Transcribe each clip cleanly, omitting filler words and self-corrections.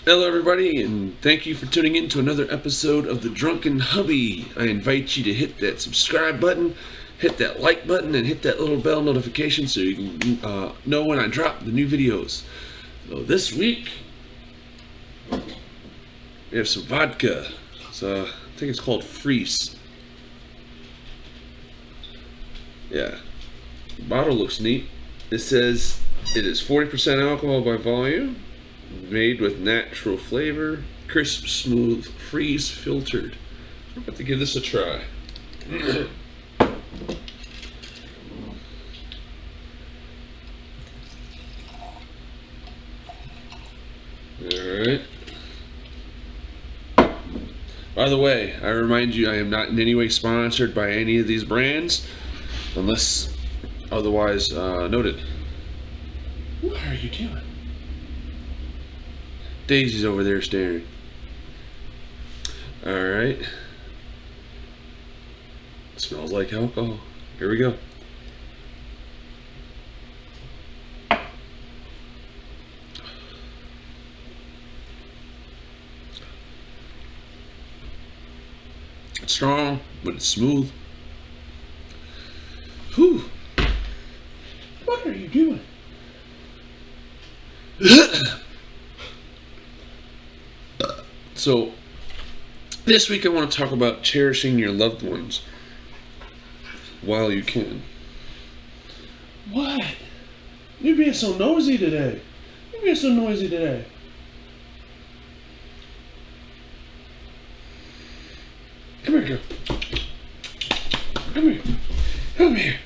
Hello everybody, and thank you for tuning in to another episode of the Drunken Hubby. I invite you to hit that subscribe button, hit that like button, and hit that little bell notification so you can know when I drop the new videos. So this week, we have some vodka. So I think it's called Fris. Yeah, the bottle looks neat. It says it is 40% alcohol by volume. Made with natural flavor, crisp, smooth, freeze filtered. I'm about to give this a try. Alright. By the way, I remind you I am not in any way sponsored by any of these brands, unless otherwise noted. What are you doing? Daisy's over there staring. Alright. Smells like alcohol. Here we go. It's strong, but it's smooth. Whew. What are you doing? So, this week I want to talk about cherishing your loved ones while you can. What? You're being so nosy today. You're being so noisy today. Come here, girl. Come here. Come here.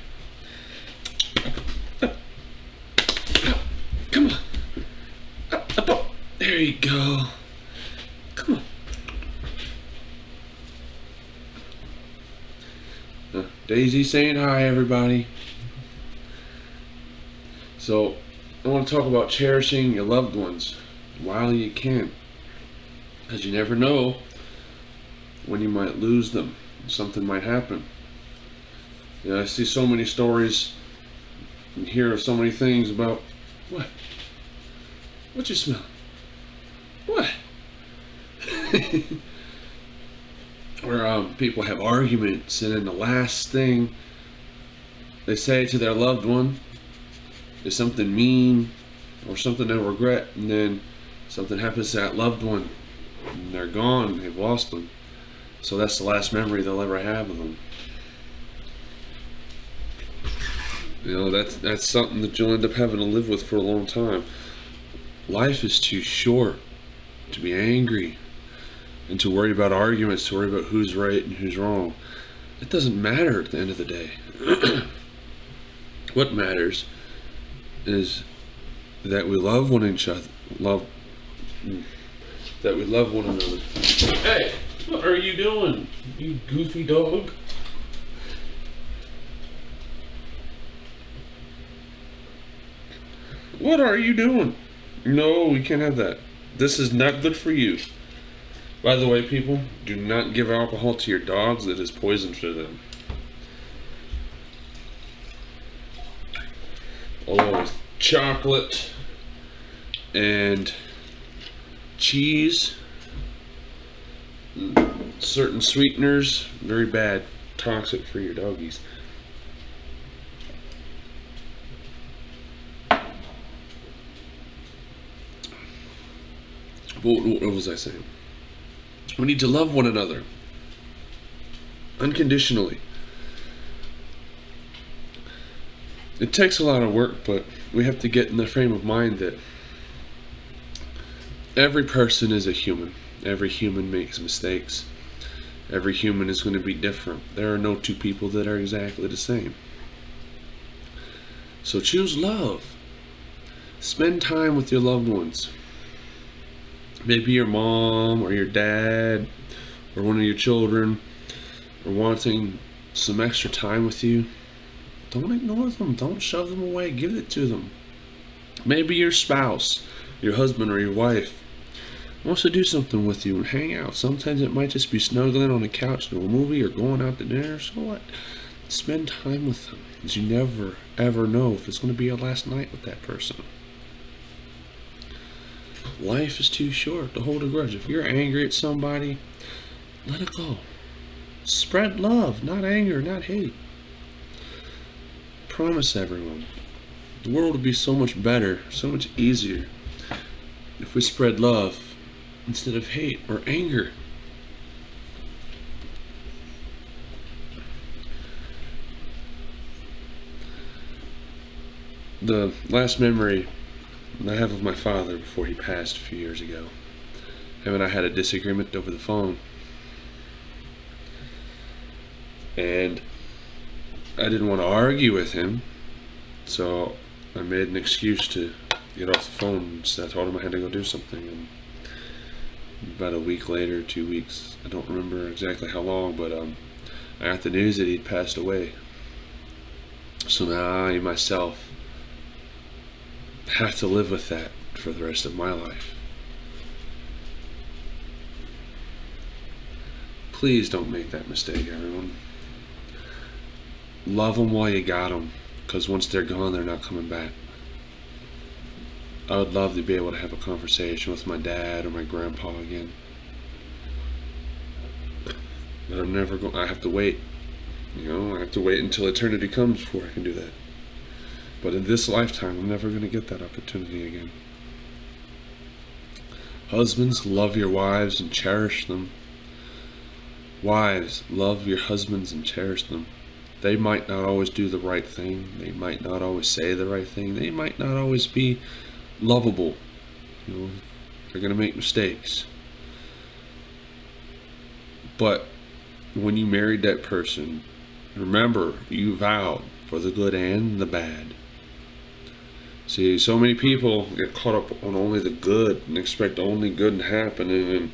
Up. Come on. Up. There you go. Come on. Daisy saying hi, everybody. So, I want to talk about cherishing your loved ones while you can. Because you never know when you might lose them. Something might happen. You know, I see so many stories and hear so many things about what? What you smell? What? Where people have arguments, and then the last thing they say to their loved one is something mean or something they'll regret, and then something happens to that loved one and they're gone, they've lost them. So that's the last memory they'll ever have of them. You know, that's something that you'll end up having to live with for a long time. Life is too short to be angry and to worry about arguments, to worry about who's right and who's wrong. It doesn't matter at the end of the day. What matters is that we love one another. That we love one another. Hey, what are you doing, you goofy dog? What are you doing? No, we can't have that. This is not good for you. By the way, people, do not give alcohol to your dogs. It is poison for them. Along with chocolate and cheese, certain sweeteners, very bad, toxic for your doggies. What was I saying? We need to love one another unconditionally. It takes a lot of work, but we have to get in the frame of mind that every person is a human. Every human makes mistakes. Every human is going to be different. There are no two people that are exactly the same. So choose love. Spend time with your loved ones. Maybe your mom or your dad or one of your children are wanting some extra time with you. Don't ignore them. Don't shove them away. Give it to them. Maybe your spouse, your husband or your wife wants to do something with you and hang out. Sometimes it might just be snuggling on the couch to a movie or going out to dinner. So what? Spend time with them, because you never ever know if it's going to be your last night with that person. Life is too short to hold a grudge. If you're angry at somebody, let it go. Spread love, not anger, not hate. Promise everyone. The world would be so much better, so much easier if we spread love instead of hate or anger. The last memory I have of my father before he passed a few years ago, him and I had a disagreement over the phone. And I didn't want to argue with him, so I made an excuse to get off the phone. So I told him I had to go do something. And about a week later, 2 weeks, I don't remember exactly how long, but I got the news that he'd passed away. So now I myself have to live with that for the rest of my life. Please don't make that mistake, everyone. Love them while you got them, because once they're gone, they're not coming back. I would love to be able to have a conversation with my dad or my grandpa again, but I'm never going. I have to wait. I have to wait until eternity comes before I can do that. But in this lifetime, I'm never going to get that opportunity again. Husbands, love your wives and cherish them. Wives, love your husbands and cherish them. They might not always do the right thing. They might not always say the right thing. They might not always be lovable. They're going to make mistakes. But when you married that person, remember, you vowed for the good and the bad. See, so many people get caught up on only the good and expect only good to happen, and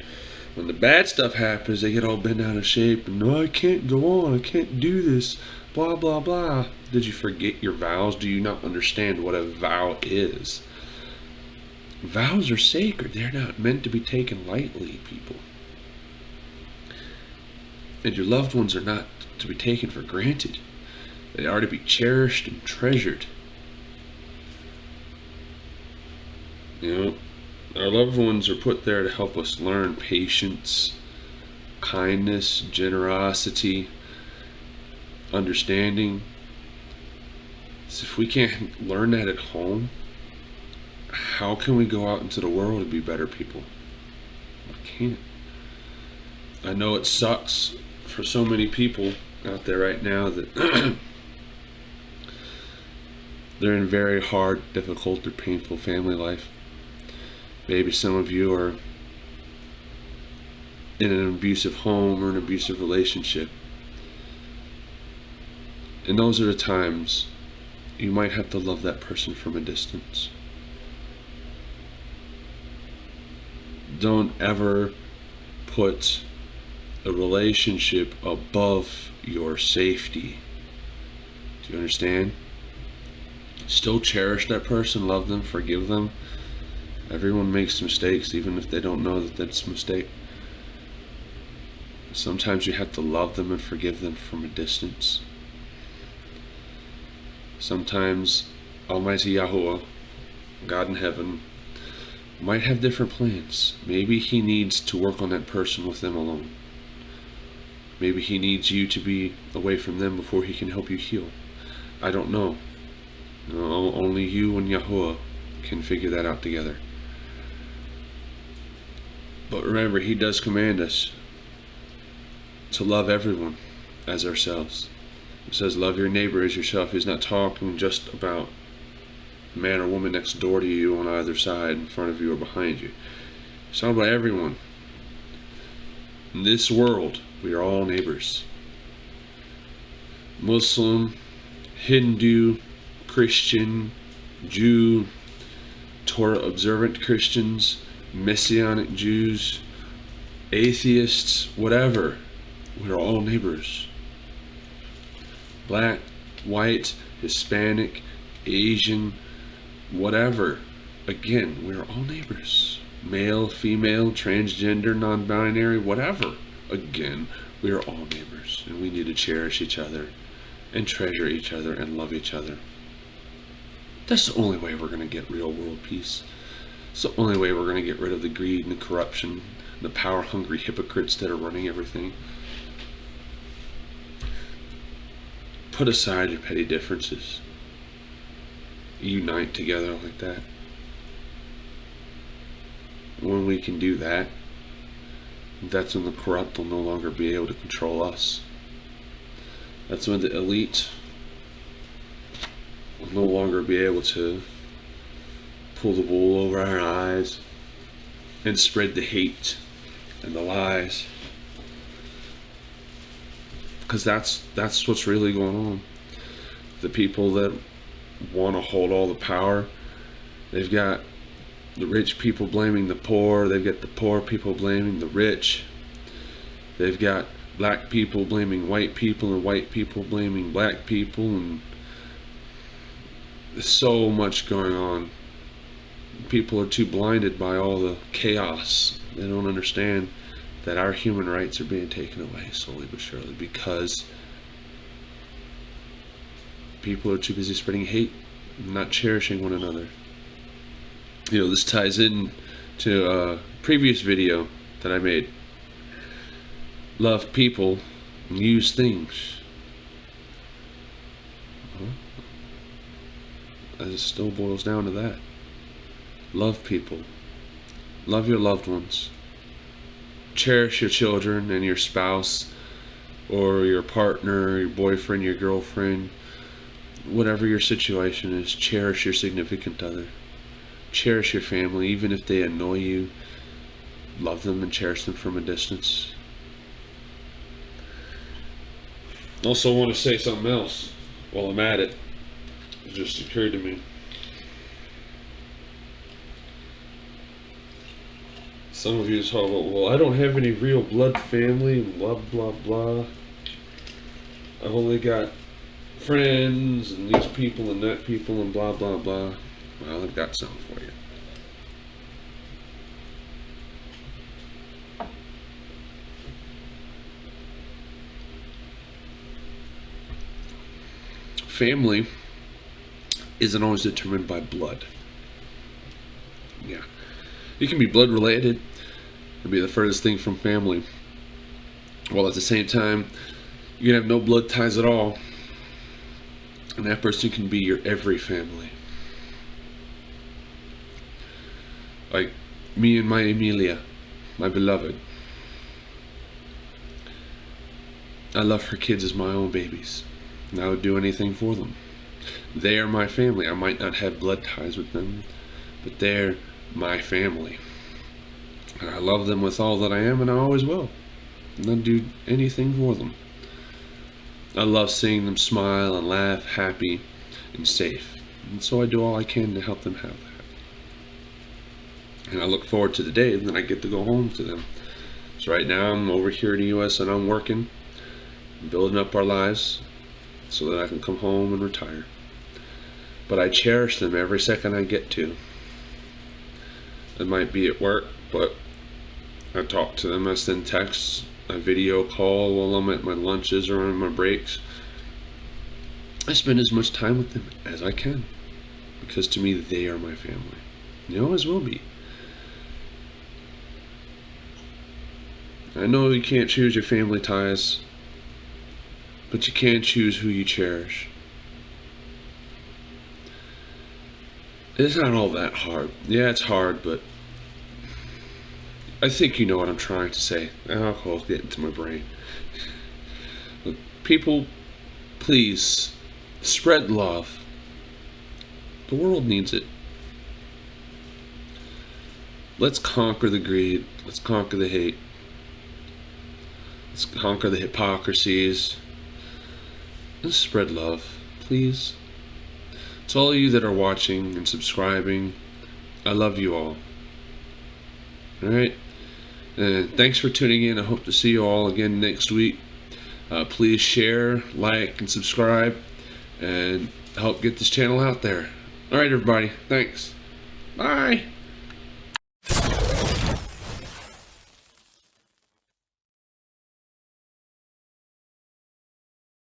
when the bad stuff happens, they get all bent out of shape and, no, I can't go on, I can't do this, blah, blah, blah. Did you forget your vows? Do you not understand what a vow is? Vows are sacred. They're not meant to be taken lightly, people. And your loved ones are not to be taken for granted. They are to be cherished and treasured. Our loved ones are put there to help us learn patience, kindness, generosity, understanding. So if we can't learn that at home, how can we go out into the world and be better people? We can't. I know it sucks for so many people out there right now that they're in very hard, difficult, or painful family life. Maybe some of you are in an abusive home or an abusive relationship. And those are the times you might have to love that person from a distance. Don't ever put a relationship above your safety. Do you understand? Still cherish that person, love them, forgive them. Everyone makes mistakes, even if they don't know that that's a mistake. Sometimes you have to love them and forgive them from a distance. Sometimes Almighty Yahuwah, God in heaven, might have different plans. Maybe He needs to work on that person with them alone. Maybe He needs you to be away from them before He can help you heal. I don't know. Only you and Yahuwah can figure that out together. But remember, He does command us to love everyone as ourselves. It says, love your neighbor as yourself. He's not talking just about man or woman next door to you, on either side, in front of you, or behind you. It's talking about everyone. In this world, we are all neighbors. Muslim, Hindu, Christian, Jew, Torah observant Christians, Messianic Jews, atheists, whatever. We're all neighbors. Black, white, Hispanic, Asian, whatever. Again, we're all neighbors. Male, female, transgender, non-binary, whatever. Again, we are all neighbors, and we need to cherish each other and treasure each other and love each other. That's the only way we're going to get real world peace. It's the only way we're going to get rid of the greed and the corruption, the power-hungry hypocrites that are running everything. Put aside your petty differences. Unite together like that. When we can do that, that's when the corrupt will no longer be able to control us. That's when the elite will no longer be able to pull the wool over our eyes and spread the hate and the lies. Because that's what's really going on. The people that want to hold all the power, they've got the rich people blaming the poor, they've got the poor people blaming the rich, they've got black people blaming white people and white people blaming black people, and there's so much going on. People are too blinded by all the chaos. They don't understand that our human rights are being taken away slowly but surely because people are too busy spreading hate and not cherishing one another. You know, this ties in to a previous video that I made. Love people and use things. It still boils down to that. Love people. Love your loved ones. Cherish your children and your spouse or your partner, your boyfriend, your girlfriend. Whatever your situation is, cherish your significant other. Cherish your family, even if they annoy you. Love them and cherish them from a distance. Also want to say something else while I'm at it. It just occurred to me. Some of you talk about, well, I don't have any real blood family, blah, blah, blah. I've only got friends and these people and that people and blah, blah, blah. Well, I've got something for you. Family isn't always determined by blood. Yeah. You can be blood related and be the furthest thing from family, while at the same time you can have no blood ties at all, and that person can be your every family. Like me and my Emilia, my beloved. I love her kids as my own babies, and I would do anything for them. They are my family. I might not have blood ties with them, but they're my family. And I love them with all that I am, and I always will. And I'd do anything for them. I love seeing them smile and laugh, happy and safe. And so I do all I can to help them have that. And I look forward to the day that I get to go home to them. So right now I'm over here in the US and I'm working, building up our lives so that I can come home and retire. But I cherish them every second I get to. It might be at work, but I talk to them, I send texts, I video call while I'm at my lunches or on my breaks. I spend as much time with them as I can, because to me they are my family. They always will be. I know you can't choose your family ties, but you can choose who you cherish. It's not all that hard. Yeah, it's hard, but I think you know what I'm trying to say. Alcohol's getting to my brain. But people, please, spread love. The world needs it. Let's conquer the greed. Let's conquer the hate. Let's conquer the hypocrisies. Let's spread love, please. To all of you that are watching and subscribing, I love you all. Alright? And thanks for tuning in. I hope to see you all again next week. Please share, like, and subscribe, and help get this channel out there. Alright, everybody. Thanks. Bye.